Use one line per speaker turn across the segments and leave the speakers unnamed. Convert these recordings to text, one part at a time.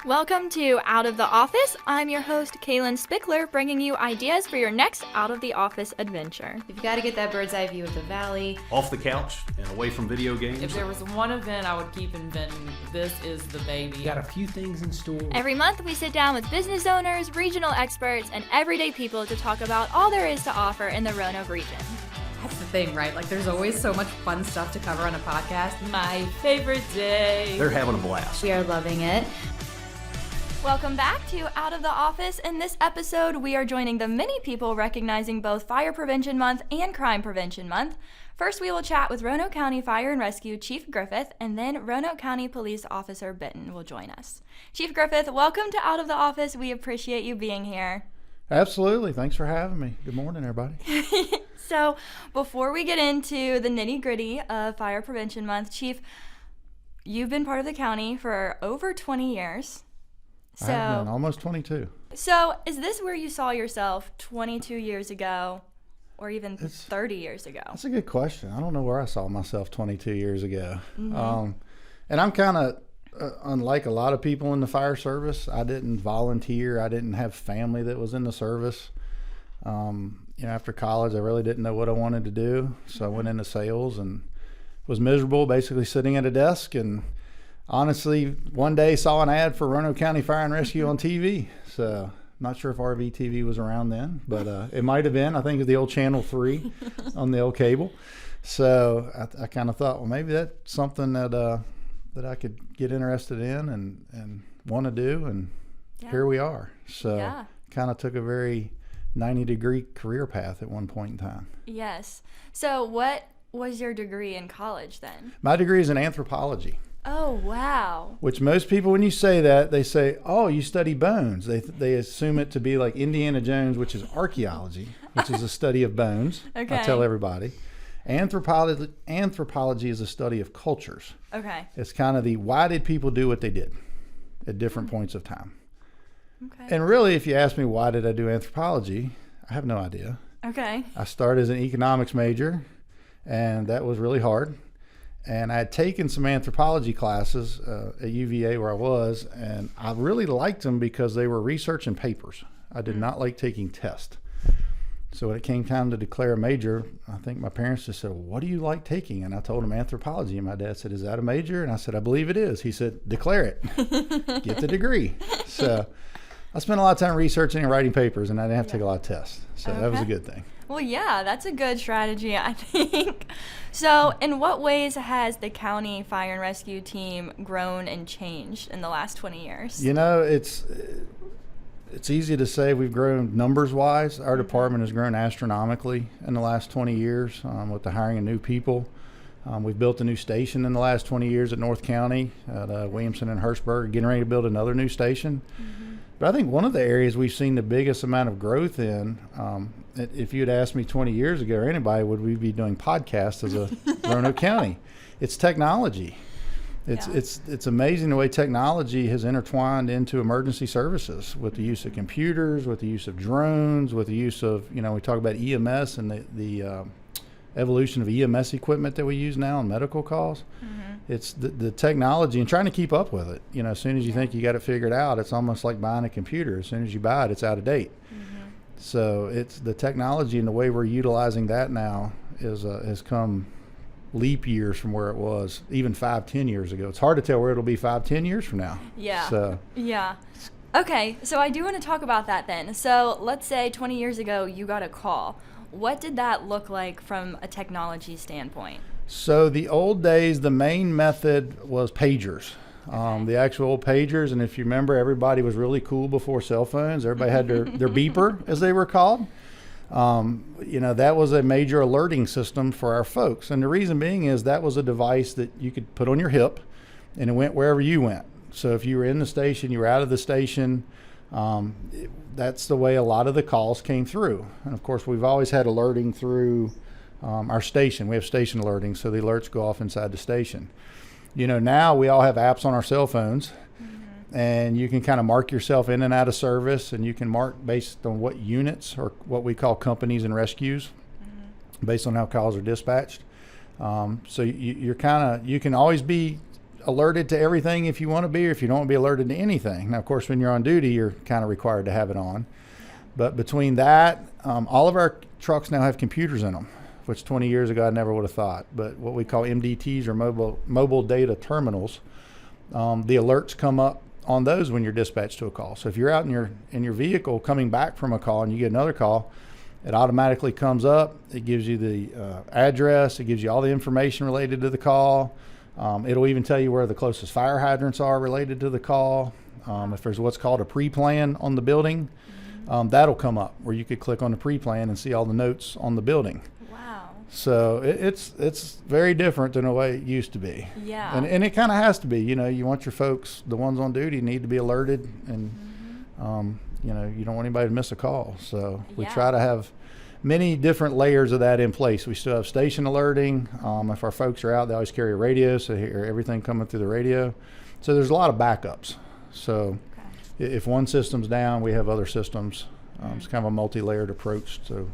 Welcome to Out of the Office. I'm your host, Kaylin Spickler, bringing you ideas for your next Out of the Office adventure.
You've got to get that bird's eye view of the valley.
Off the couch and away from video games.
If there was one event I would keep inventing, this is the baby.
Got a few things in store.
Every month, we sit down with business owners, regional experts, and everyday people to talk about all there is to offer in the Roanoke region.
That's the thing, right? Like, there's always so much fun stuff to cover on a podcast.
My favorite day.
They're having a blast.
We are loving it.
Welcome back to Out of the Office. In this episode, we are joining the many people recognizing both Fire Prevention Month and Crime Prevention Month. First, we will chat with Roanoke County Fire and Rescue Chief Griffith, and then Roanoke County Police Officer Benton will join us. Chief Griffith, welcome to Out of the Office. We appreciate you being here.
Absolutely. Thanks for having me. Good morning, everybody.
So, before we get into the nitty-gritty of Fire Prevention Month, Chief, you've been part of the county for over 20 years.
I have been almost 22.
So, is this where you saw yourself 22 years ago, or even 30 years ago?
That's a good question. I don't know where I saw myself 22 years ago.
Mm-hmm.
And I'm kind of, unlike a lot of people in the fire service, I didn't volunteer. I didn't have family that was in the service. After college, I really didn't know what I wanted to do. So I went into sales and was miserable, basically sitting at a desk, and honestly, one day saw an ad for Roanoke County Fire and Rescue on TV. So not sure if RVTV was around then, but it might have been. I think it was the old Channel 3 on the old cable. So I kind of thought, well, maybe that's something that I could get interested in and want to do. And here we are. So kind of took a very 90-degree career path at one point in time.
Yes. So what was your degree in college then?
My degree is in anthropology.
Oh, wow.
Which most people, when you say that, they say, oh, you study bones. They assume it to be like Indiana Jones, which is archaeology, which is a study of bones.
Okay.
I tell everybody. Anthropology is a study of cultures.
Okay.
It's kind of the why did people do what they did at different points of time.
Okay.
And really, if you ask me why did I do anthropology, I have no idea.
Okay.
I started as an economics major, and that was really hard. And I had taken some anthropology classes at UVA where I was, and I really liked them because they were research and papers. I did not like taking tests. So when it came time to declare a major, I think my parents just said, well, what do you like taking? And I told them anthropology. And my dad said, is that a major? And I said, I believe it is. He said, declare it. Get the degree. So I spent a lot of time researching and writing papers, and I didn't have to take a lot of tests. So that was a good thing.
Well, yeah, that's a good strategy, I think. So, in what ways has the county fire and rescue team grown and changed in the last 20 years?
You know, it's easy to say we've grown numbers-wise. Our department has grown astronomically in the last 20 years with the hiring of new people. We've built a new station in the last 20 years at North County, at Williamson and Hurstburg, getting ready to build another new station. But I think one of the areas we've seen the biggest amount of growth in, if you'd asked me 20 years ago or anybody, would we be doing podcasts as a Roanoke County? It's technology. It's amazing the way technology has intertwined into emergency services with the use of computers, with the use of drones, with the use of, we talk about EMS and the evolution of EMS equipment that we use now in medical calls. It's the technology and trying to keep up with it. As soon as you think you got it figured out, it's almost like buying a computer. As soon as you buy it, it's out of date. So it's the technology and the way we're utilizing that now has come leap years from where it was even 5-10 years ago. It's hard to tell where it'll be 5-10 years from now.
Yeah. Okay, so I do want to talk about that then. So let's say 20 years ago you got a call. What did that look like from a technology standpoint?
So the old days, the main method was pagers. The actual old pagers, and if you remember, everybody was really cool before cell phones. Everybody had their beeper, as they were called. That was a major alerting system for our folks. And the reason being is that was a device that you could put on your hip, and it went wherever you went. So if you were in the station, you were out of the station, that's the way a lot of the calls came through. And of course, we've always had alerting through our station. We have station alerting, so the alerts go off inside the station. Now we all have apps on our cell phones, and you can kind of mark yourself in and out of service, and you can mark based on what units or what we call companies and rescues, based on how calls are dispatched. So you can always be alerted to everything if you want to be, or if you don't want to be alerted to anything. Now, of course, when you're on duty, you're kind of required to have it on. But between that, all of our trucks now have computers in them, which 20 years ago I never would have thought. But what we call MDTs, or mobile data terminals, the alerts come up on those when you're dispatched to a call. So if you're out in your vehicle coming back from a call and you get another call, it automatically comes up. It gives you the address. It gives you all the information related to the call. It'll even tell you where the closest fire hydrants are related to the call. If there's what's called a pre-plan on the building, that'll come up where you could click on the pre-plan and see all the notes on the building.
Wow.
So it's very different than the way it used to be.
Yeah.
And it kind of has to be. You know, you want your folks, the ones on duty, need to be alerted, and you know, you don't want anybody to miss a call. So we try to have many different layers of that in place. We still have station alerting. If our folks are out, they always carry a radio, so they hear everything coming through the radio. So there's a lot of backups. So if one system's down, we have other systems. It's kind of a multi-layered approach, so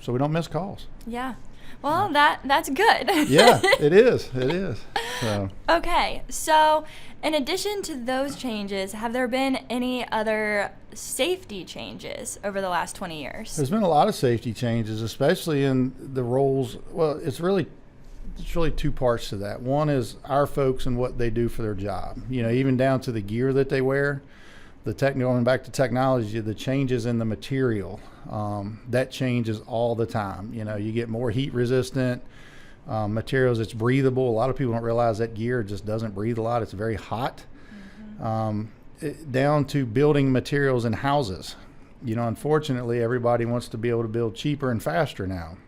we don't miss calls.
Yeah. Well, that's good.
Yeah, it is. It is. So.
Okay, so in addition to those changes, have there been any other safety changes over the last 20 years?
There's been a lot of safety changes, especially in the roles. Well, it's really two parts to that. One is our folks and what they do for their job. You know, even down to the gear that they wear. Going back to technology, the changes in the material, that changes all the time. You know, you get more heat resistant materials. It's breathable. A lot of people don't realize that gear just doesn't breathe a lot. It's very hot. Down to building materials in houses. You know, unfortunately, everybody wants to be able to build cheaper and faster now.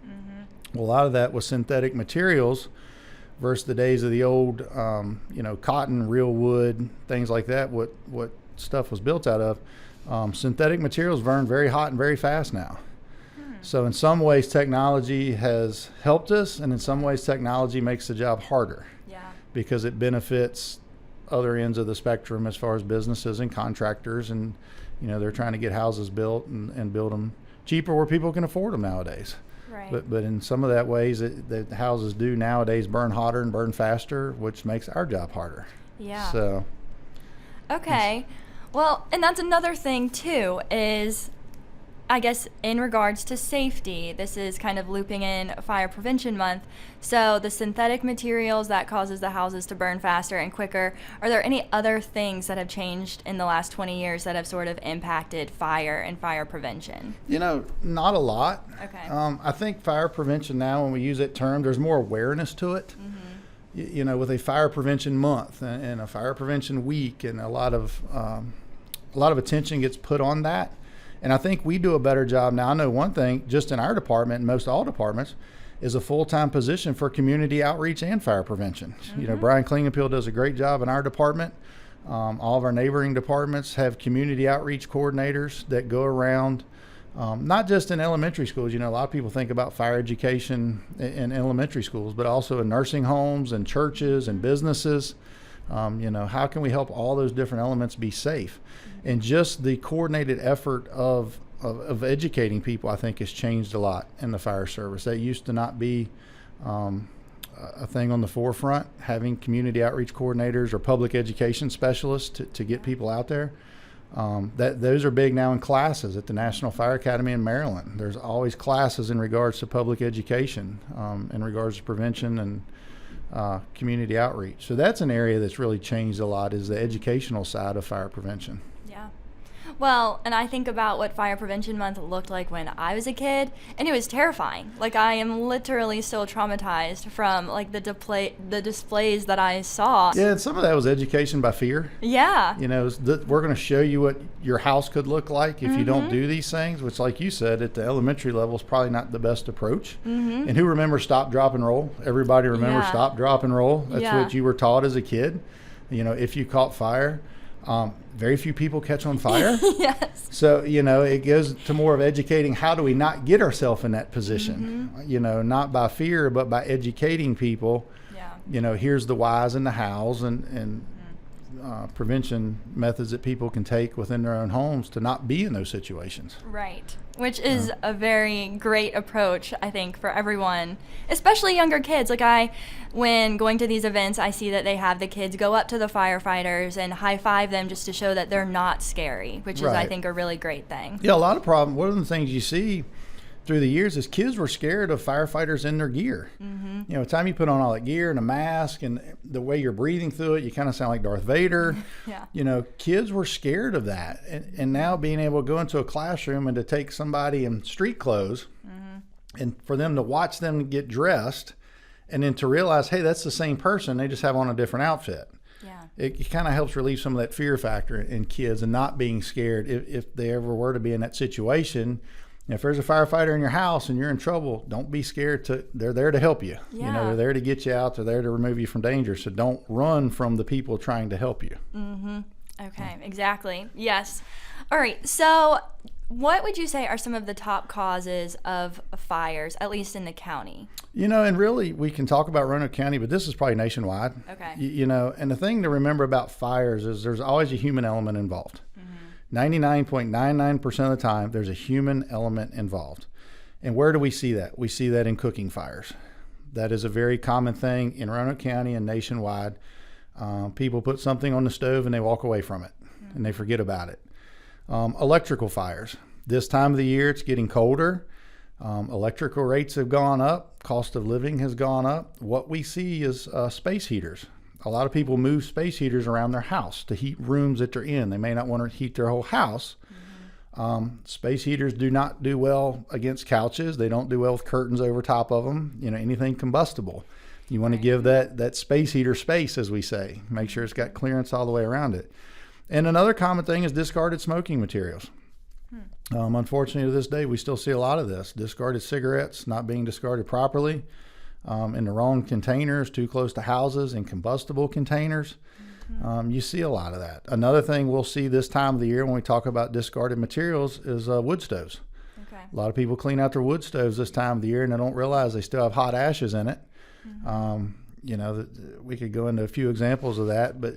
Well, a lot of that was synthetic materials versus the days of the old, you know, cotton, real wood, things like that. What stuff was built out of. Synthetic materials burn very hot and very fast now. So in some ways technology has helped us, and in some ways technology makes the job harder. Because it benefits other ends of the spectrum as far as businesses and contractors, and you know, they're trying to get houses built and build them cheaper where people can afford them nowadays.
Right.
But in some of that ways, the houses do nowadays burn hotter and burn faster, which makes our job harder.
Yeah.
So.
Okay. Well, and that's another thing too, is I guess in regards to safety, this is kind of looping in Fire Prevention Month. So the synthetic materials that causes the houses to burn faster and quicker, are there any other things that have changed in the last 20 years that have sort of impacted fire and fire prevention?
You know, not a lot.
Okay.
I think fire prevention now, when we use that term, there's more awareness to it. You know, with a Fire Prevention Month and a Fire Prevention Week, and a lot of attention gets put on that. And I think we do a better job now. I know one thing, just in our department and most all departments, is a full-time position for community outreach and fire prevention. You know, Brian Klingenpeel does a great job in our department. All of our neighboring departments have community outreach coordinators that go around, not just in elementary schools. You know, a lot of people think about fire education in elementary schools, but also in nursing homes and churches and businesses. You know, how can we help all those different elements be safe? And just the coordinated effort of educating people, I think, has changed a lot in the fire service. That used to not be a thing on the forefront, having community outreach coordinators or public education specialists to get people out there. Those are big now in classes at the National Fire Academy in Maryland. There's always classes in regards to public education, in regards to prevention and community outreach. So that's an area that's really changed a lot, is the educational side of fire prevention.
Yeah. Well, and I think about what Fire Prevention Month looked like when I was a kid, and it was terrifying. Like, I am literally still traumatized from like the displays that I saw.
Yeah, and some of that was education by fear.
Yeah.
You know, we're going to show you what your house could look like if you don't do these things, which, like you said, at the elementary level is probably not the best approach. And who remembers stop, drop, and roll? Everybody remembers stop, drop, and roll. That's what you were taught as a kid. You know, if you caught fire. Very few people catch on fire.
Yes.
So, you know, it goes to more of educating, how do we not get ourselves in that position? You know, not by fear, but by educating people. Yeah. You know, here's the whys and the hows, and prevention methods that people can take within their own homes to not be in those situations.
Right. Which is a very great approach, I think, for everyone, especially younger kids. Like when going to these events, I see that they have the kids go up to the firefighters and high five them just to show that they're not scary, which is, I think, a really great thing.
Yeah, a lot of problem. One of the things you see through the years is kids were scared of firefighters in their gear. Mm-hmm. You know, the time you put on all that gear and a mask and the way you're breathing through it, you kind of sound like Darth Vader.
Yeah.
You know, kids were scared of that. And now being able to go into a classroom and to take somebody in street clothes and for them to watch them get dressed and then to realize, hey, that's the same person. They just have on a different outfit.
Yeah.
It kind of helps relieve some of that fear factor in kids and not being scared if they ever were to be in that situation. If there's a firefighter in your house and you're in trouble, don't be scared. They're there to help you.
Yeah.
You know, they're there to get you out. They're there to remove you from danger. So don't run from the people trying to help you.
Mm-hmm. Okay, exactly. Yes. All right. So what would you say are some of the top causes of fires, at least in the county?
You know, and really we can talk about Roanoke County, but this is probably nationwide.
Okay.
You know, and the thing to remember about fires is there's always a human element involved. 99.99% of the time, there's a human element involved. And where do we see that? We see that in cooking fires. That is a very common thing in Roanoke County and nationwide. People put something on the stove and they walk away from it and they forget about it. Electrical fires. This time of the year, it's getting colder. Electrical rates have gone up. Cost of living has gone up. What we see is space heaters. A lot of people move space heaters around their house to heat rooms that they're in. They may not want to heat their whole house. Space heaters do not do well against couches. They don't do well with curtains over top of them. You know, anything combustible. You want to give that space heater space, as we say. Make sure it's got clearance all the way around it. And another common thing is discarded smoking materials. Unfortunately, to this day, we still see a lot of this. Discarded cigarettes not being discarded properly. In the wrong containers, too close to houses, in combustible containers. You see a lot of that. Another thing we'll see this time of the year when we talk about discarded materials is wood stoves.
Okay.
A lot of people clean out their wood stoves this time of the year and they don't realize they still have hot ashes in it. You know, we could go into a few examples of that, but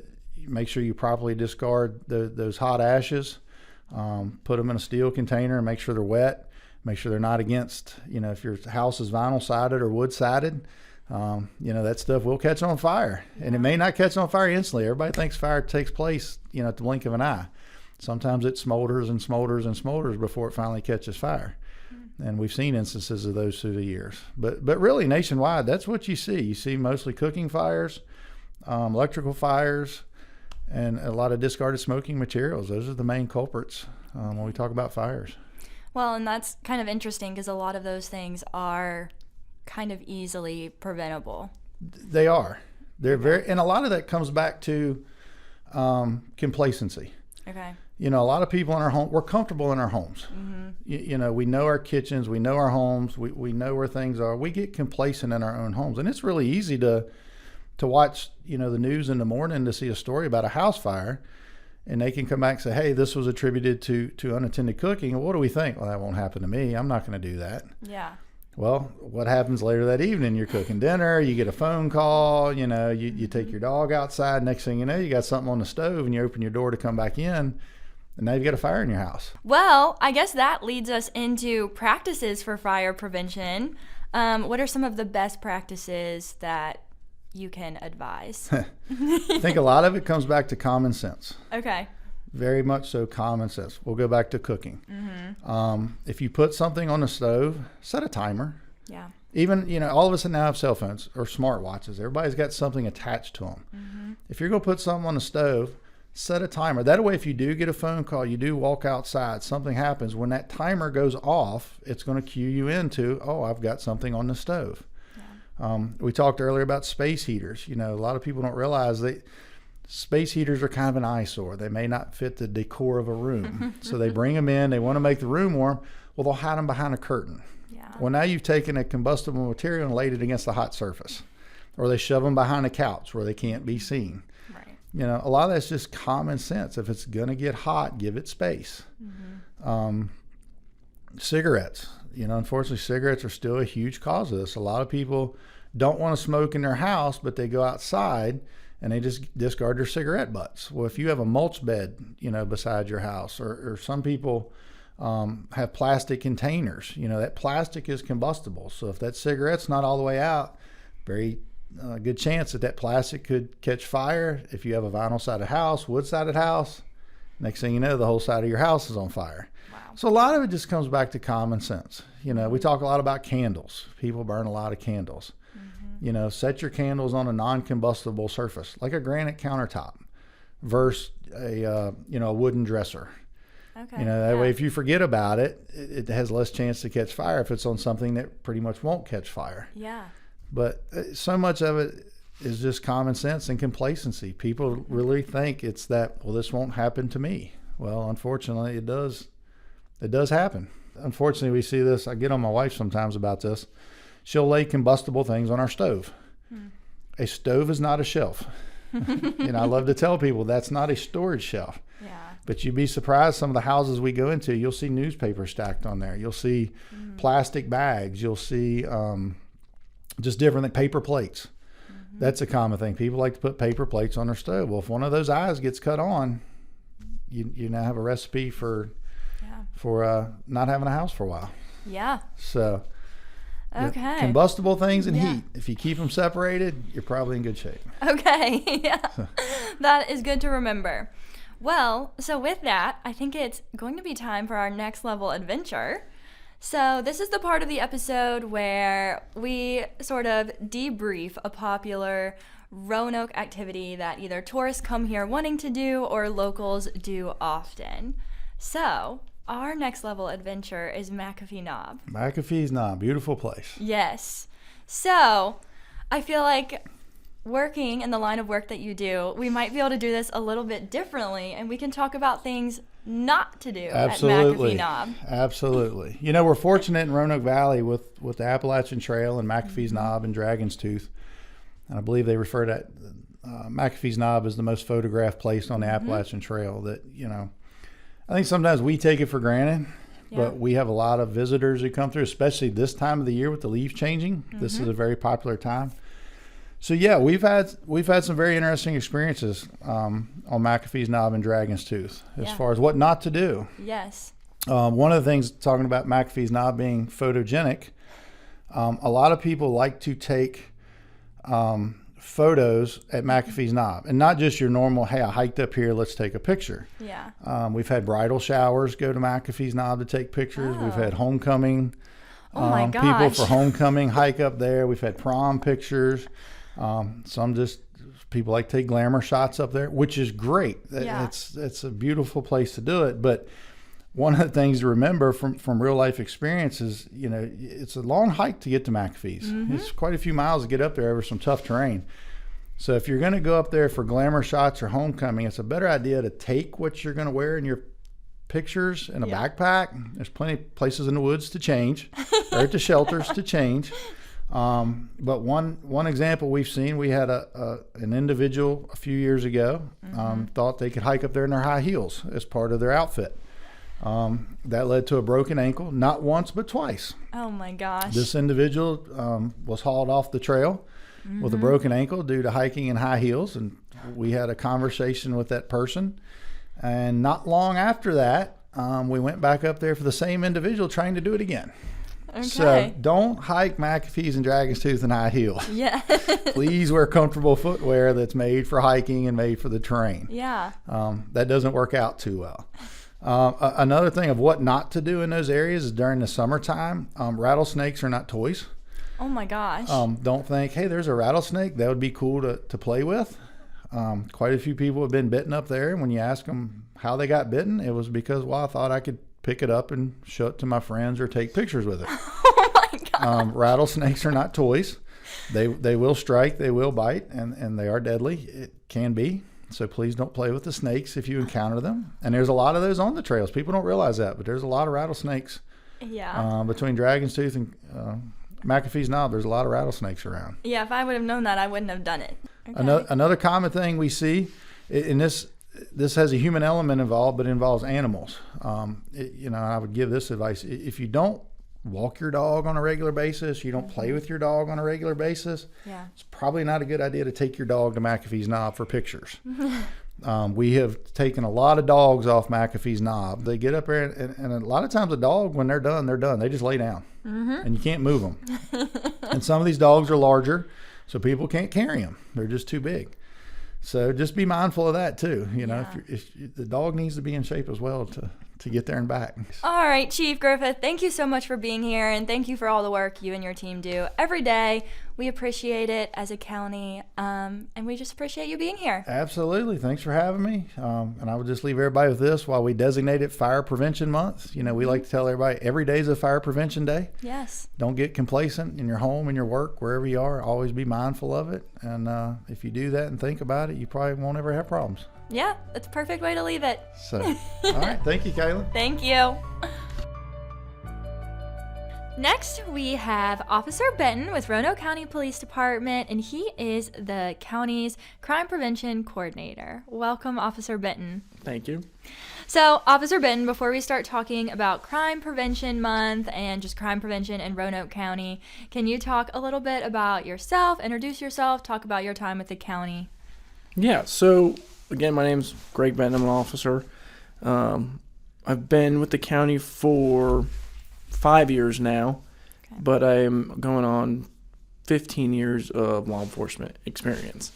make sure you properly discard those hot ashes. Put them in a steel container and make sure they're wet. Make sure they're not against, you know, if your house is vinyl sided or wood sided, you know, that stuff will catch on fire. And it may not catch on fire instantly. Everybody thinks fire takes place, you know, at the blink of an eye. Sometimes it smolders and smolders and smolders before it finally catches fire. And we've seen instances of those through the years. But really nationwide, that's what you see. You see mostly cooking fires, electrical fires, and a lot of discarded smoking materials. Those are the main culprits when we talk about fires.
Well, and that's kind of interesting because a lot of those things are kind of easily preventable.
They are. They're very, and a lot of that comes back to complacency.
Okay.
You know, a lot of people in our home, we're comfortable in our homes. You know, we know our kitchens, we know our homes, we know where things are. We get complacent in our own homes, and it's really easy to watch, you know, the news in the morning to see a story about a house fire. And they can come back and say, hey, this was attributed to unattended cooking. And what do we think? Well, that won't happen to me. I'm not going to do that.
Yeah.
Well, what happens later that evening? You're cooking dinner, you get a phone call, you know, you take your dog outside. Next thing you know, you got something on the stove and you open your door to come back in. And now you've got a fire in your house.
Well, I guess that leads us into practices for fire prevention. What are some of the best practices that you can advise?
I think a lot of it comes back to common sense.
Okay.
Very much so, common sense. We'll go back to cooking. If you put something on the stove, set a timer.
Yeah.
Even, you know, all of us now have cell phones or smartwatches. Everybody's got something attached to them. If you're going to put something on the stove, set a timer. That way, if you do get a phone call, you do walk outside, something happens, when that timer goes off, it's going to cue you into, oh, I've got something on the stove. We talked earlier about space heaters. You know, a lot of people don't realize that space heaters are kind of an eyesore. They may not fit the decor of a room. So they bring them in, they want to make the room warm. Well, they'll hide them behind a curtain.
Yeah.
Well, now you've taken a combustible material and laid it against the hot surface. Or they shove them behind a couch where they can't be seen.
Right.
You know, a lot of that's just common sense. If it's going to get hot, give it space. Cigarettes. You know, unfortunately, cigarettes are still a huge cause of this. A lot of people don't want to smoke in their house, but they go outside and they just discard their cigarette butts. Well, if you have a mulch bed, beside your house, or some people have plastic containers, that plastic is combustible. So if that cigarette's not all the way out, very good chance that plastic could catch fire. If you have a vinyl sided house, wood sided house, next thing you know, the whole side of your house is on fire.
Wow.
So a lot of it just comes back to common sense. We talk a lot about candles. People burn a lot of candles. Set your candles on a non-combustible surface, like a granite countertop, versus a wooden dresser.
Okay.
That way, if you forget about it, it has less chance to catch fire if it's on something that pretty much won't catch fire.
Yeah.
But so much of it is just common sense and complacency. People really think it's that, well, this won't happen to me. Well, unfortunately, it does. It does happen. Unfortunately, we see this. I get on my wife sometimes about this. She'll lay combustible things on our stove. A stove is not a shelf. I love to tell people that's not a storage shelf.
Yeah.
But you'd be surprised, some of the houses we go into, you'll see newspaper stacked on there. You'll see plastic bags. You'll see just different paper plates. That's a common thing. People like to put paper plates on their stove. Well, if one of those eyes gets cut on, you now have a recipe for not having a house for a while.
Yeah.
So
Okay.
combustible things and heat, if you keep them separated, you're probably in good shape.
Okay. Yeah. That is good to remember. Well, so with that, I think it's going to be time for our next level adventure. So this is the part of the episode where we sort of debrief a popular Roanoke activity that either tourists come here wanting to do or locals do often. So our next level adventure is McAfee Knob.
McAfee's Knob, beautiful place.
Yes. So I feel like working in the line of work that you do, we might be able to do this a little bit differently, and we can talk about things not to do at McAfee Knob.
Absolutely. We're fortunate in Roanoke Valley with the Appalachian Trail and McAfee's Knob and Dragon's Tooth. And I believe they refer to McAfee's Knob as the most photographed place on the Appalachian Trail. That, I think sometimes we take it for granted, but we have a lot of visitors who come through, especially this time of the year with the leaves changing. This is a very popular time. So yeah, we've had some very interesting experiences on McAfee's Knob and Dragon's Tooth as far as what not to do.
Yes.
One of the things, talking about McAfee's Knob being photogenic, a lot of people like to take photos at McAfee's Knob, and not just your normal, hey, I hiked up here, let's take a picture.
Yeah.
We've had bridal showers go to McAfee's Knob to take pictures. We've had homecoming people for homecoming hike up there. We've had prom pictures. Some just people like to take glamour shots up there, which is great.
Yeah.
It's a beautiful place to do it. But one of the things to remember from real life experience is, it's a long hike to get to McAfee's. It's quite a few miles to get up there over some tough terrain. So if you're going to go up there for glamour shots or homecoming, it's a better idea to take what you're going to wear in your pictures in a backpack. There's plenty of places in the woods to change, or at the shelters to change. But one example we've seen, we had an individual a few years ago thought they could hike up there in their high heels as part of their outfit. That led to a broken ankle, not once but twice.
Oh my gosh.
This individual was hauled off the trail with a broken ankle due to hiking in high heels, and we had a conversation with that person. And not long after that, we went back up there for the same individual trying to do it again.
Okay.
So don't hike McAfee's and Dragon's Tooth in high heels.
Yeah.
Please wear comfortable footwear that's made for hiking and made for the terrain.
Yeah.
That doesn't work out too well. Another thing of what not to do in those areas is during the summertime, rattlesnakes are not toys.
Oh my gosh.
Don't think, hey, there's a rattlesnake. That would be cool to play with. Quite a few people have been bitten up there. And when you ask them how they got bitten, it was because, I thought I could pick it up and show it to my friends or take pictures with it.
Oh my God.
Rattlesnakes are not toys. They will strike, they will bite, and they are deadly. It can be. So please don't play with the snakes if you encounter them. And there's a lot of those on the trails. People don't realize that, but there's a lot of rattlesnakes.
Yeah.
Between Dragon's Tooth and McAfee's Knob, there's a lot of rattlesnakes around.
Yeah, if I would have known that, I wouldn't have done it. Okay.
Another common thing we see, in this has a human element involved, but it involves animals. I would give this advice: if you don't walk your dog on a regular basis, you don't play with your dog on a regular basis, it's probably not a good idea to take your dog to McAfee's Knob for pictures. We have taken a lot of dogs off McAfee's Knob. They get up there, and a lot of times a dog, when they're done, they're done. They just lay down, and you can't move them. And some of these dogs are larger, so people can't carry them. They're just too big. So just be mindful of that too. You know, if the dog needs to be in shape as well to get there and back.
All right, Chief Griffith, thank you so much for being here, and thank you for all the work you and your team do every day. We appreciate it as a county, and we just appreciate you being here.
Absolutely. Thanks for having me. And I would just leave everybody with this. While we designate it Fire Prevention Month, you know, we like to tell everybody every day is a Fire Prevention Day.
Yes. Don't
get complacent in your home, in your work, wherever you are. Always be mindful of it. And if you do that and think about it, you probably won't ever have problems.
Yeah, that's a perfect way to leave it.
So, all right. Thank you, Kayla.
Thank you. Next, we have Officer Benton with Roanoke County Police Department, and he is the county's crime prevention coordinator. Welcome, Officer Benton.
Thank you.
So, Officer Benton, before we start talking about Crime Prevention Month and just crime prevention in Roanoke County, can you talk a little bit about yourself, introduce yourself, talk about your time with the county?
Yeah, so again, my name's Greg Benton. I'm an officer. I've been with the county for 5 years now, but I'm going on 15 years of law enforcement experience.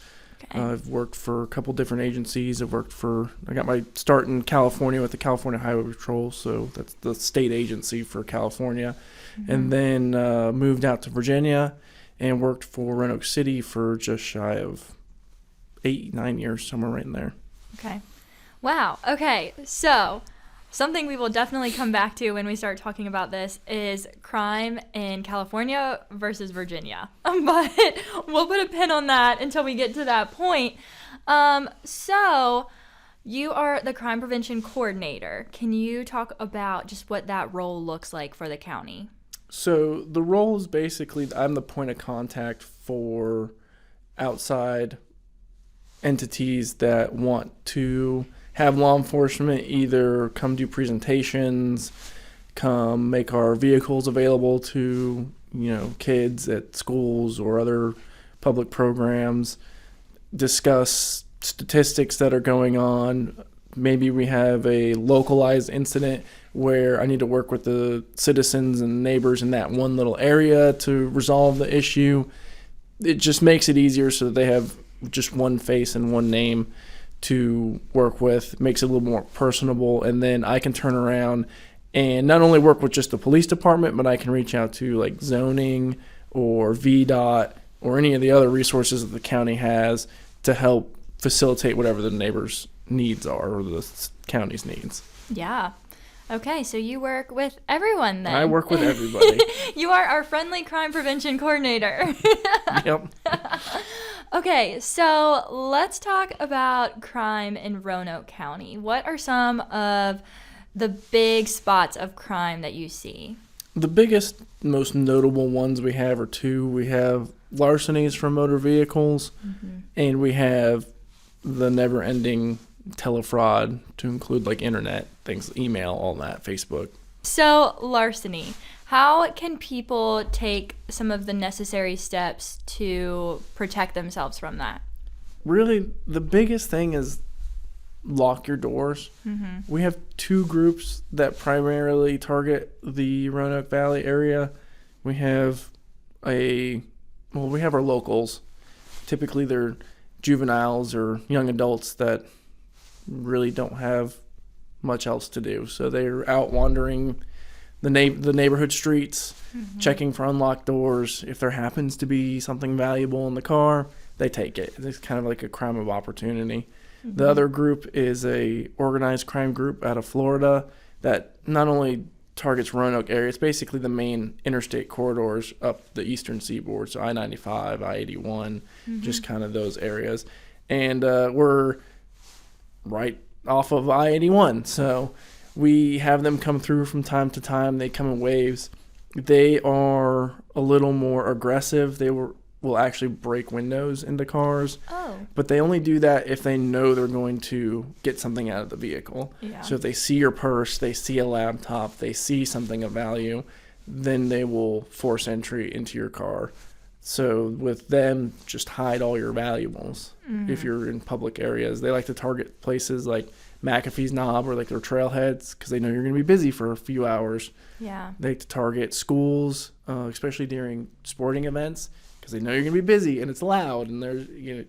I've worked for a couple different agencies. I got my start in California with the California Highway Patrol, so that's the state agency for California. And then moved out to Virginia and worked for Roanoke City for just shy of 8-9 years, somewhere right in there.
Okay. Wow. Okay. So something we will definitely come back to when we start talking about this is crime in California versus Virginia. But we'll put a pin on that until we get to that point. So you are the crime prevention coordinator. Can you talk about just what that role looks like for the county?
So the role is basically I'm the point of contact for outside entities that want to have law enforcement either come do presentations, come make our vehicles available to, you know, kids at schools or other public programs, discuss statistics that are going on. Maybe we have a localized incident where I need to work with the citizens and neighbors in that one little area to resolve the issue. It just makes it easier so that they have just one face and one name to work with. Makes it a little more personable, and then I can turn around and not only work with just the police department, but I can reach out to like zoning or VDOT or any of the other resources that the county has to help facilitate whatever the neighbors' needs are or the county's needs.
Yeah. Okay, so you work with everyone then.
I work with everybody.
You are our friendly crime prevention coordinator.
Yep.
Okay, so let's talk about crime in Roanoke County. What are some of the big spots of crime that you see?
The biggest, most notable ones we have are two. We have larcenies from motor vehicles, and we have the never-ending telefraud, to include like internet things, email, all that, Facebook.
So larceny, how can people take some of the necessary steps to protect themselves from that?
Really, the biggest thing is lock your doors. We have two groups that primarily target the Roanoke Valley area. We have our locals. Typically they're juveniles or young adults that really don't have much else to do. So they're out wandering the neighborhood streets, checking for unlocked doors. If there happens to be something valuable in the car, they take it. It's kind of like a crime of opportunity. The other group is a organized crime group out of Florida that not only targets Roanoke area, it's basically the main interstate corridors up the eastern seaboard, so I-95, I-81, just kind of those areas. And we're right off of I-81, so we have them come through from time to time. They come in waves. They are a little more aggressive. They will actually break windows into cars, but they only do that if they know they're going to get something out of the vehicle. So if they see your purse, they see a laptop, they see something of value, then they will force entry into your car. So with them, just hide all your valuables. If you're in public areas, they like to target places like McAfee's Knob or like their trailheads because they know you're going to be busy for a few hours.
Yeah.
They like to target schools, especially during sporting events, because they know you're going to be busy and it's loud and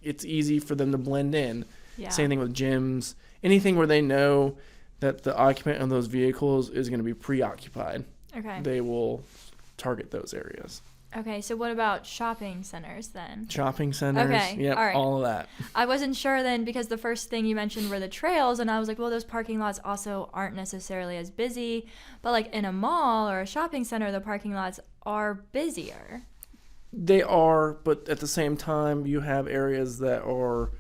it's easy for them to blend in.
Yeah.
Same thing with gyms, anything where they know that the occupant of those vehicles is going to be preoccupied.
Okay.
They will target those areas.
Okay, so what about shopping centers then?
Shopping centers,
Okay,
yep,
all right.
all of that.
I wasn't sure then because the first thing you mentioned were the trails, and I was like, well, those parking lots also aren't necessarily as busy. But like in a mall or a shopping center, the parking lots are busier.
They are, but at the same time, you have areas that are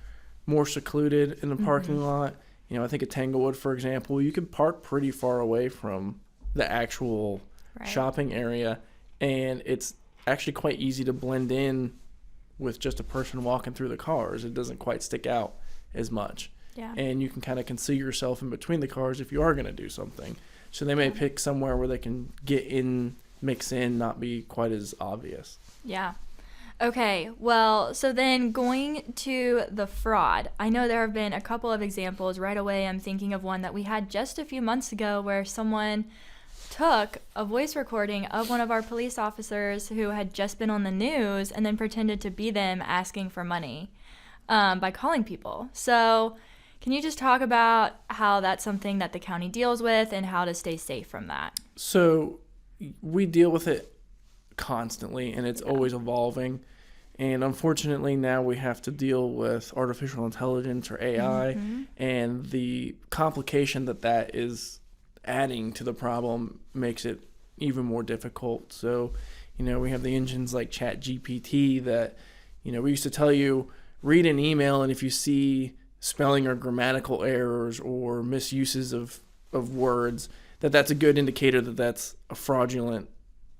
more secluded in the parking lot. You know, I think at Tanglewood, for example, you can park pretty far away from the actual shopping area, and it's actually quite easy to blend in with just a person walking through the cars. It doesn't quite stick out as much.
Yeah.
And you can kind of conceal yourself in between the cars if you are going to do something. So they may pick somewhere where they can get in, mix in, not be quite as obvious.
Yeah. Okay, well, so then going to the fraud, I know there have been a couple of examples. Right away, I'm thinking of one that we had just a few months ago where someone took a voice recording of one of our police officers who had just been on the news and then pretended to be them asking for money by calling people. So can you just talk about how that's something that the county deals with and how to stay safe from that?
So we deal with it constantly, and it's always evolving. And unfortunately, now we have to deal with artificial intelligence or AI, and the complication that is adding to the problem makes it even more difficult. So, we have the engines like ChatGPT that, we used to tell you, read an email, and if you see spelling or grammatical errors or misuses of words, that's a good indicator that that's a fraudulent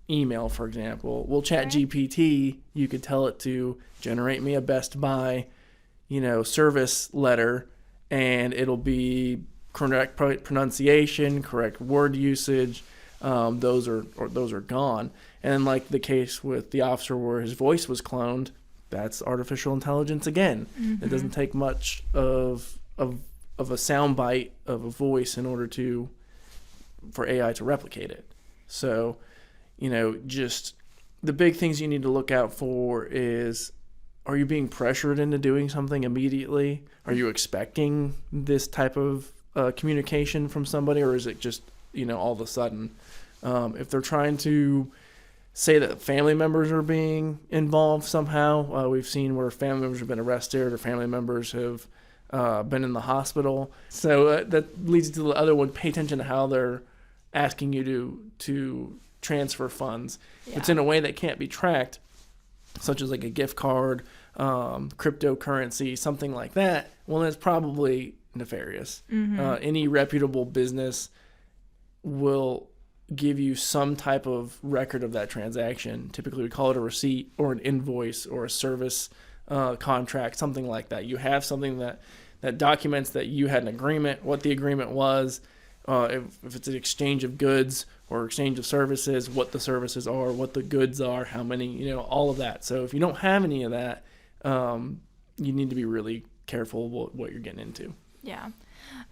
email, for example. Well, ChatGPT, you could tell it to generate me a Best Buy, service letter, and it'll be correct pronunciation, correct word usage. Those are gone. And like the case with the officer where his voice was cloned, that's artificial intelligence again. It doesn't take much of a soundbite of a voice in order for AI to replicate it. So, just the big things you need to look out for is, are you being pressured into doing something immediately? Are you expecting this type of communication from somebody, or is it just, all of a sudden? If they're trying to say that family members are being involved somehow, we've seen where family members have been arrested or family members have been in the hospital. So that leads to the other one. Pay attention to how they're asking you to transfer funds. If it's in a way that can't be tracked, such as like a gift card, cryptocurrency, something like that, well, that's probably nefarious. Any reputable business will give you some type of record of that transaction. Typically, we call it a receipt or an invoice or a service contract, something like that. You have something that documents that you had an agreement, what the agreement was, if it's an exchange of goods or exchange of services, what the services are, what the goods are, how many, all of that. So if you don't have any of that, you need to be really careful what you're getting into.
Yeah.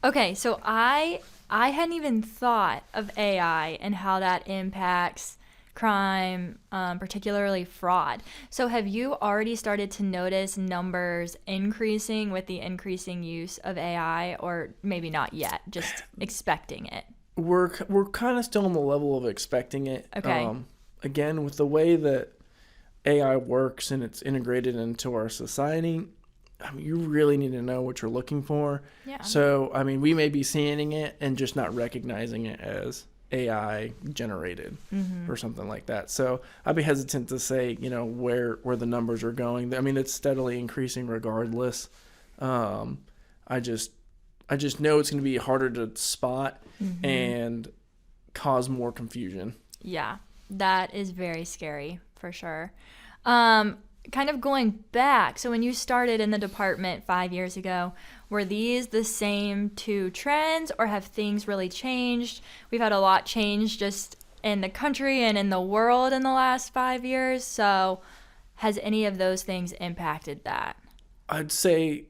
Okay, so I hadn't even thought of AI and how that impacts crime, particularly fraud. So have you already started to notice numbers increasing with the increasing use of AI, or maybe not yet, just expecting it?
We're kind of still on the level of expecting it.
Okay.
Again, with the way that AI works and it's integrated into our society, you really need to know what you're looking for.
Yeah.
So, we may be seeing it and just not recognizing it as AI generated or something like that. So I'd be hesitant to say, where the numbers are going. It's steadily increasing regardless. I just know it's going to be harder to spot and cause more confusion.
Yeah, that is very scary for sure. Kind of going back, so when you started in the department 5 years ago, were these the same two trends, or have things really changed? We've had a lot change just in the country and in the world in the last 5 years. So has any of those things impacted that?
I'd say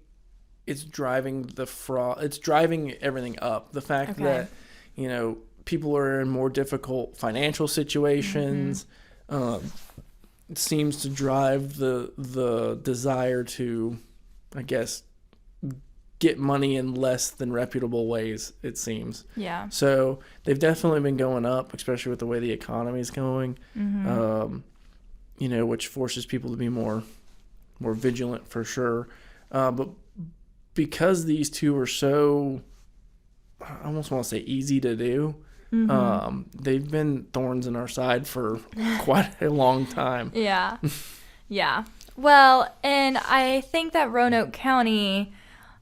it's driving the fraud. It's driving everything up. The fact that, people are in more difficult financial situations it seems to drive the desire to, I guess, get money in less than reputable ways, it seems.
Yeah.
So they've definitely been going up, especially with the way the economy is going, which forces people to be more vigilant for sure. But because these two are so, I almost want to say easy to do, they've been thorns in our side for quite a long time.
Yeah. Yeah. Well, and I think that Roanoke County,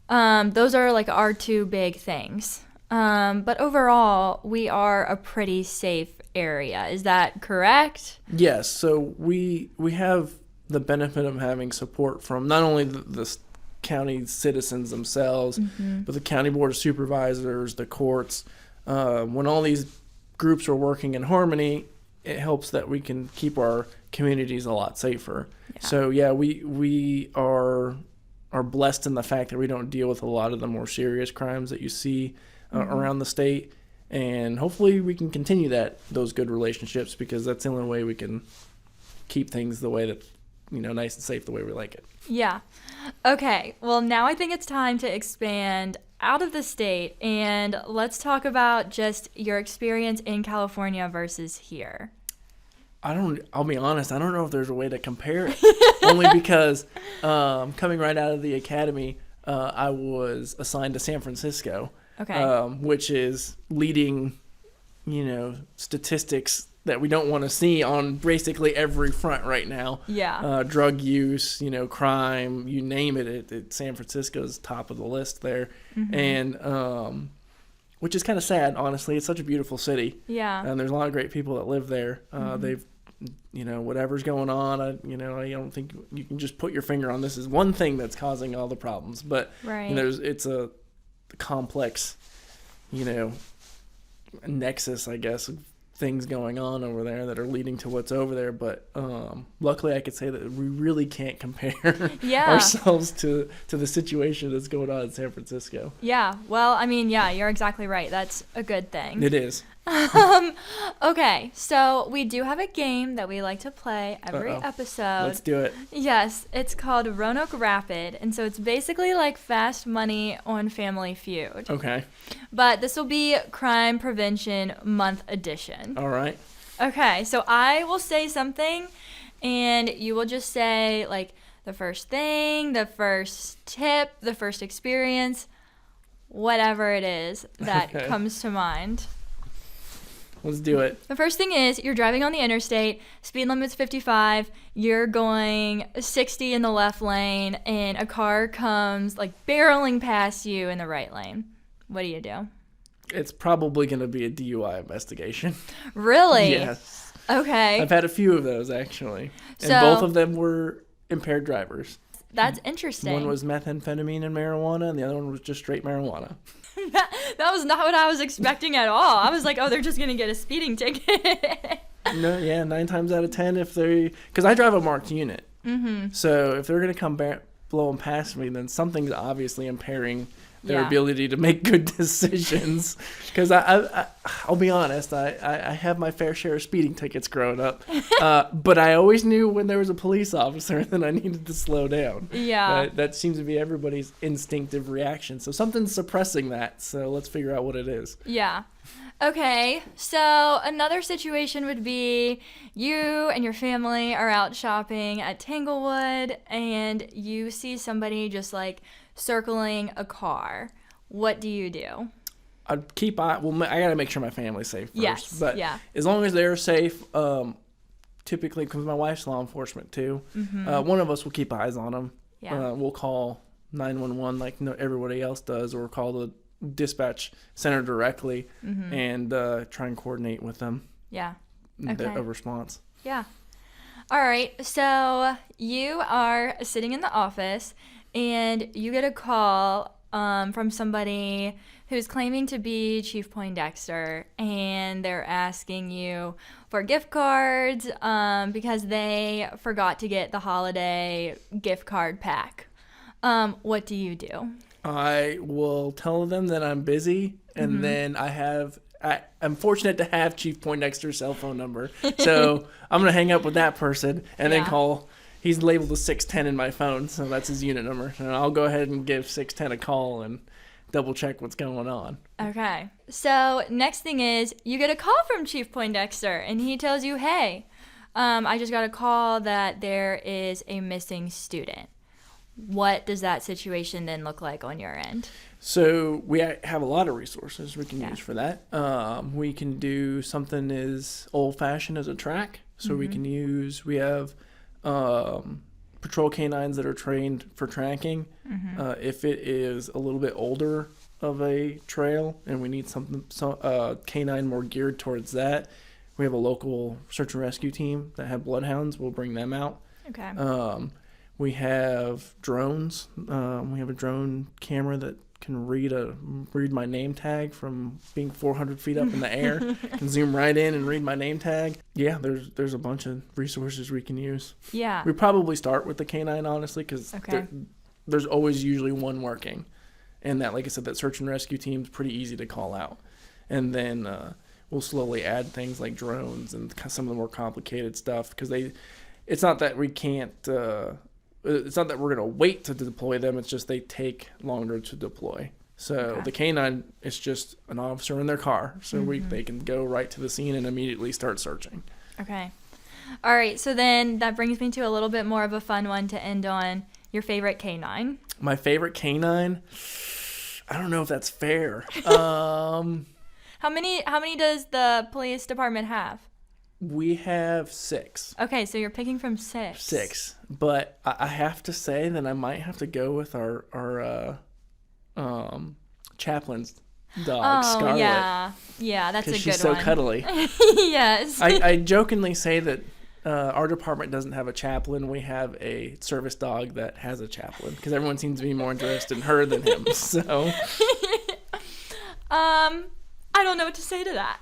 those are like our two big things. But overall, we are a pretty safe area. Is that correct?
Yes. So we have the benefit of having support from not only the county citizens themselves, but the county board of supervisors, the courts. When all these groups are working in harmony, it helps that we can keep our communities a lot safer. Yeah. So we are blessed in the fact that we don't deal with a lot of the more serious crimes that you see around the state, and hopefully we can continue those good relationships, because that's the only way we can keep things the way that, nice and safe the way we like it.
Yeah. Okay. Well, now I think it's time to expand out of the state, and let's talk about just your experience in California versus here.
I'll be honest, I don't know if there's a way to compare it. Only because coming right out of the academy, I was assigned to San Francisco, which is leading, statistics that we don't want to see on basically every front right now.
Yeah.
Drug use, crime, you name it. San Francisco's top of the list there. And which is kind of sad, honestly. It's such a beautiful city.
Yeah.
And there's a lot of great people that live there. They've, whatever's going on, I don't think you can just put your finger on this as one thing that's causing all the problems. But it's a complex, nexus, I guess, of things going on over there that are leading to what's over there. But luckily I could say that we really can't compare ourselves to the situation that's going on in San Francisco.
Yeah. Well, I mean, yeah, you're exactly right. That's a good thing.
It is.
Okay, so we do have a game that we like to play every episode.
Let's do it.
Yes, it's called Roanoke Rapid, and so it's basically like Fast Money on Family Feud.
Okay.
But this will be Crime Prevention Month edition.
All right.
Okay, so I will say something, and you will just say like the first thing, the first tip, the first experience, whatever it is that comes to mind.
Let's do it.
The first thing is you're driving on the interstate, speed limit's 55, you're going 60 in the left lane, and a car comes like barreling past you in the right lane. What do you do?
It's probably going to be a DUI investigation.
Really?
Yes.
Okay.
I've had a few of those, actually. And
So-
both of them were impaired drivers.
That's interesting.
One was methamphetamine and marijuana, and the other one was just straight marijuana.
that was not what I was expecting at all. I was like, oh, they're just going to get a speeding ticket.
No, yeah, 9 times out of 10, because I drive a marked unit. So if they're going to come blowing past me, then something's obviously impairing their ability to make good decisions. Because I'll be honest, I have my fair share of speeding tickets growing up, but I always knew when there was a police officer that I needed to slow down.
Yeah.
That seems to be everybody's instinctive reaction. So something's suppressing that. So let's figure out what it is.
Yeah. Okay, so another situation would be you and your family are out shopping at Tanglewood and you see somebody just like circling a car. What do you do?
I'd keep eye. Well, I gotta make sure my family's safe first.
Yes,
but
yeah.
as long as they're safe, typically because my wife's law enforcement too, one of us will keep eyes on them.
Yeah.
We'll call 911 like everybody else does, or call the dispatch center directly and try and coordinate with them.
Yeah.
A response.
Yeah. All right. So you are sitting in the office and you get a call from somebody who's claiming to be Chief Poindexter, and they're asking you for gift cards because they forgot to get the holiday gift card pack. What do you do?
I will tell them that I'm busy, and then I'm fortunate to have Chief Poindexter's cell phone number. So I'm going to hang up with that person and then call. He's labeled as 610 in my phone, so that's his unit number. And I'll go ahead and give 610 a call and double check what's going on.
Okay. So next thing is you get a call from Chief Poindexter, and he tells you, hey, I just got a call that there is a missing student. What does that situation then look like on your end?
So we have a lot of resources we can use for that. We can do something as old-fashioned as a track. So we have patrol canines that are trained for tracking. If it is a little bit older of a trail and we need canine more geared towards that, we have a local search and rescue team that have bloodhounds. We'll bring them out.
Okay.
We have drones. We have a drone camera that can read my name tag from being 400 feet up in the air. Can zoom right in and read my name tag. Yeah, there's a bunch of resources we can use.
Yeah.
We probably start with the canine, honestly, because there's always usually one working. And that, like I said, that search and rescue team's pretty easy to call out. And then we'll slowly add things like drones and some of the more complicated stuff, because it's not that we can't... it's not that we're going to wait to deploy them. It's just they take longer to deploy. So the canine is just an officer in their car. So they can go right to the scene and immediately start searching.
Okay. All right. So then that brings me to a little bit more of a fun one to end on. Your favorite canine?
My favorite canine? I don't know if that's fair. How
many does the police department have?
We have 6.
Okay, so you're picking from 6.
6, but I have to say that I might have to go with our chaplain's dog, Scarlet.
Yeah, that's a good one.
She's so cuddly.
Yes.
I jokingly say that our department doesn't have a chaplain. We have a service dog that has a chaplain, because everyone seems to be more interested in her than him. So,
I don't know what to say to that.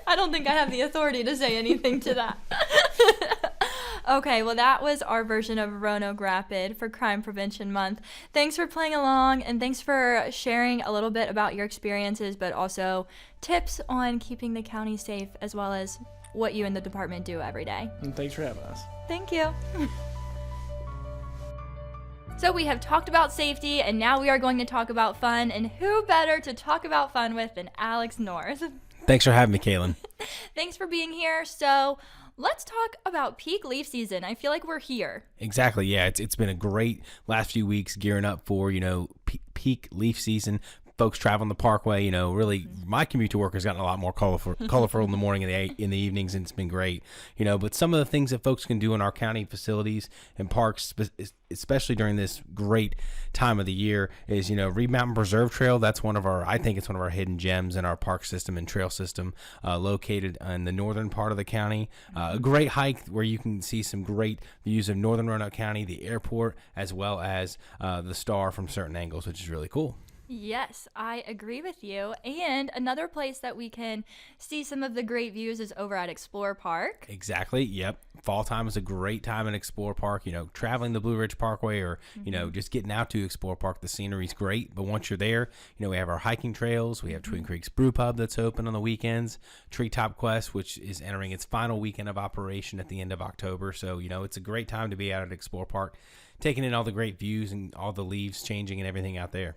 I don't think I have the authority to say anything to that. Okay, well, that was our version of Roanoke Rapid for Crime Prevention Month. Thanks for playing along, and thanks for sharing a little bit about your experiences, but also tips on keeping the county safe, as well as what you and the department do every day.
And thanks for having us.
Thank you. So we have talked about safety, and now we are going to talk about fun, and who better to talk about fun with than Alex North?
Thanks for having me, Kaylin.
Thanks for being here. So let's talk about peak leaf season. I feel like we're here.
Exactly. Yeah, it's been a great last few weeks gearing up for, peak leaf season. Folks traveling the parkway, really my commute to work has gotten a lot more colorful in the morning and in the evenings, and it's been great, but some of the things that folks can do in our county facilities and parks, especially during this great time of the year, is, Reed Mountain Preserve Trail. That's I think it's one of our hidden gems in our park system and trail system, located in the northern part of the county. A great hike where you can see some great views of northern Roanoke County, the airport, as well as the star from certain angles, which is really cool.
Yes, I agree with you. And another place that we can see some of the great views is over at Explore Park.
Exactly. Yep. Fall time is a great time in Explore Park. Traveling the Blue Ridge Parkway or, just getting out to Explore Park, the scenery's great. But once you're there, we have our hiking trails. We have Twin Creeks Brew Pub that's open on the weekends. Treetop Quest, which is entering its final weekend of operation at the end of October. So, it's a great time to be out at Explore Park, taking in all the great views and all the leaves changing and everything out there.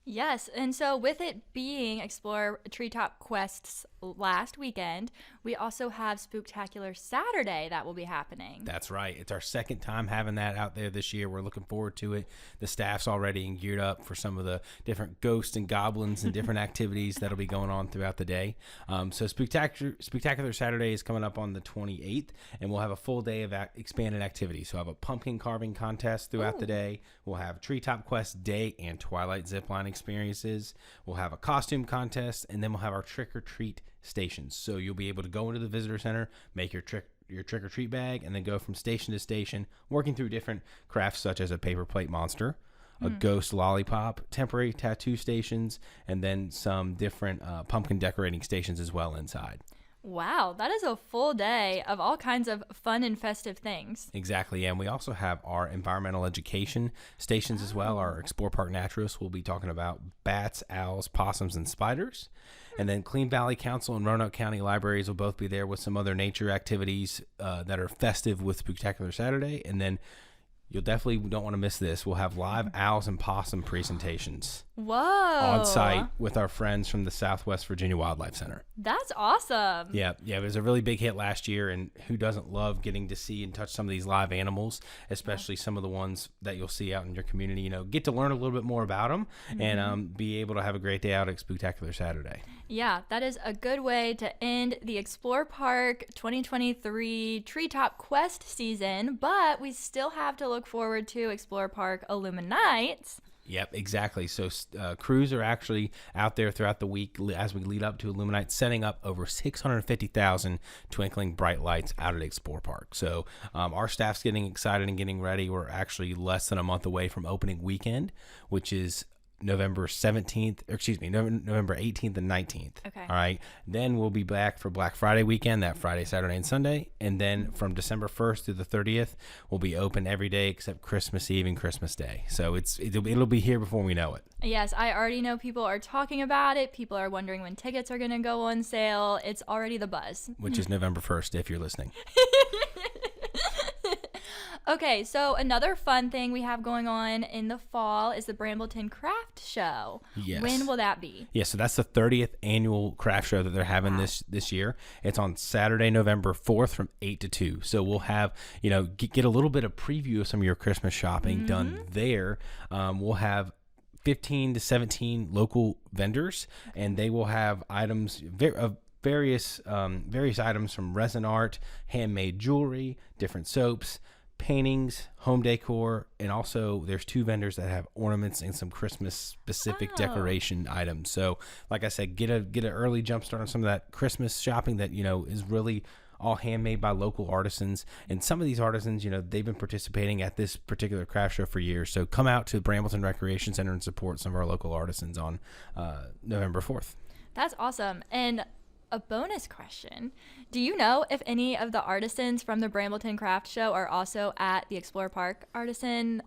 Yes, and so with it being Explore Treetop Quest's last weekend, we also have Spooktacular Saturday that will be happening.
That's right. It's our second time having that out there this year. We're looking forward to it. The staff's already geared up for some of the different ghosts and goblins and different activities that'll be going on throughout the day. So Spooktacular Saturday is coming up on the 28th, and we'll have a full day of expanded activities. So we'll have a pumpkin carving contest throughout the day. We'll have Treetop Quest Day and Twilight Zipline experiences. We'll have a costume contest, and then we'll have our trick-or-treat stations. So you'll be able to go into the visitor center, make your trick-or-treat bag, and then go from station to station, working through different crafts such as a paper plate monster, a ghost lollipop, temporary tattoo stations, and then some different pumpkin decorating stations as well inside.
Wow, that is a full day of all kinds of fun and festive things.
Exactly, and we also have our environmental education stations as well. Our Explore Park Naturalists will be talking about bats, owls, possums, and spiders. And then Clean Valley Council and Roanoke County Libraries will both be there with some other nature activities that are festive with Spooktacular Saturday. And then you'll definitely don't want to miss this. We'll have live owls and possum presentations
Whoa.
on site with our friends from the Southwest Virginia Wildlife Center.
That's awesome.
Yeah, it was a really big hit last year, and who doesn't love getting to see and touch some of these live animals, especially some of the ones that you'll see out in your community. Get to learn a little bit more about them and be able to have a great day out at Spooktacular Saturday.
Yeah, that is a good way to end the Explore Park 2023 Treetop Quest season, but we still have to look forward to Explore Park Illuminates.
Yep, exactly. So crews are actually out there throughout the week as we lead up to Illuminate, setting up over 650,000 twinkling bright lights out at Explore Park. So our staff's getting excited and getting ready. We're actually less than a month away from opening weekend, which is November 18th and 19th.
Okay.
All right. Then we'll be back for Black Friday weekend, that Friday, Saturday, and Sunday. And then from December 1st through the 30th, we'll be open every day except Christmas Eve and Christmas Day. So it'll be here before we know it.
Yes, I already know people are talking about it. People are wondering when tickets are going to go on sale. It's already the buzz.
Which is November 1st if you're listening.
Okay, so another fun thing we have going on in the fall is the Brambleton Craft Show.
Yes.
When will that be?
Yeah, so that's the 30th annual craft show that they're having this year. It's on Saturday, November 4th from 8 to 2. So we'll have, get a little bit of preview of some of your Christmas shopping done there. We'll have 15 to 17 local vendors, and they will have items of various items from resin art, handmade jewelry, different soaps, paintings, home decor, and also there's 2 vendors that have ornaments and some Christmas specific decoration items. So like I said, get an early jump start on some of that Christmas shopping that is really all handmade by local artisans. And some of these artisans, they've been participating at this particular craft show for years. So come out to Brambleton Recreation Center and support some of our local artisans on November 4th.
That's awesome. And a bonus question. Do you know if any of the artisans from the Brambleton Craft Show are also at the Explore Park Artisan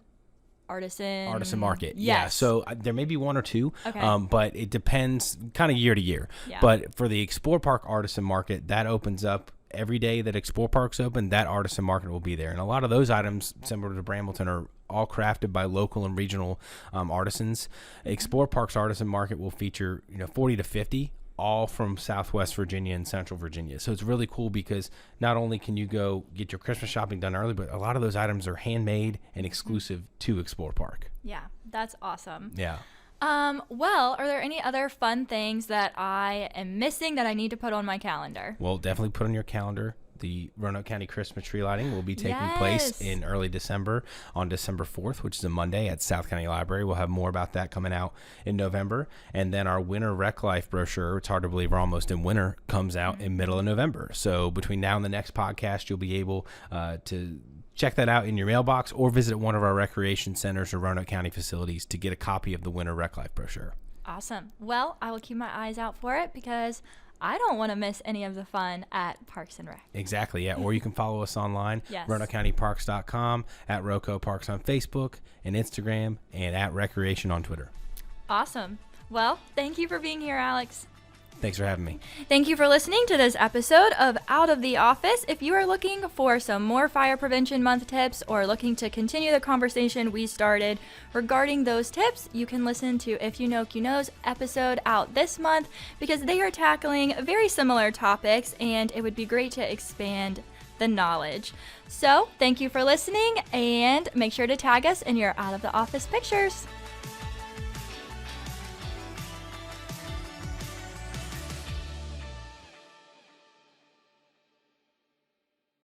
Market?
Yes. Yeah, so there may be 1 or 2,
okay.
But it depends kind of year to year.
Yeah.
But for the Explore Park Artisan Market, that opens up every day that Explore Park's open. That Artisan Market will be there. And a lot of those items, similar to Brambleton, are all crafted by local and regional artisans. Explore Park's Artisan Market will feature 40 to 50 all from Southwest Virginia and Central Virginia. So it's really cool because not only can you go get your Christmas shopping done early, but a lot of those items are handmade and exclusive to Explore Park.
Yeah, that's awesome.
Yeah.
Well, are there any other fun things that I am missing that I need to put on my calendar?
Well, definitely put on your calendar. The Roanoke County Christmas tree lighting will be taking place in early December on December 4th, which is a Monday at South County Library. We'll have more about that coming out in November. And then our Winter Rec Life brochure, it's hard to believe we're almost in winter, comes out in middle of November. So between now and the next podcast, you'll be able to check that out in your mailbox or visit one of our recreation centers or Roanoke County facilities to get a copy of the Winter Rec Life brochure.
Awesome. Well, I will keep my eyes out for it because I don't want to miss any of the fun at Parks and Rec.
Exactly, yeah. Or you can follow us online,
yes.
RoanokeCountyParks.com, at Roco Parks on Facebook and Instagram, and at Recreation on Twitter.
Awesome. Well, thank you for being here, Alex.
Thanks for having me.
Thank you for listening to this episode of Out of the Office. If you are looking for some more Fire Prevention Month tips or looking to continue the conversation we started regarding those tips, you can listen to If You Know, You Know's episode out this month because they are tackling very similar topics and it would be great to expand the knowledge. So, thank you for listening and make sure to tag us in your Out of the Office pictures.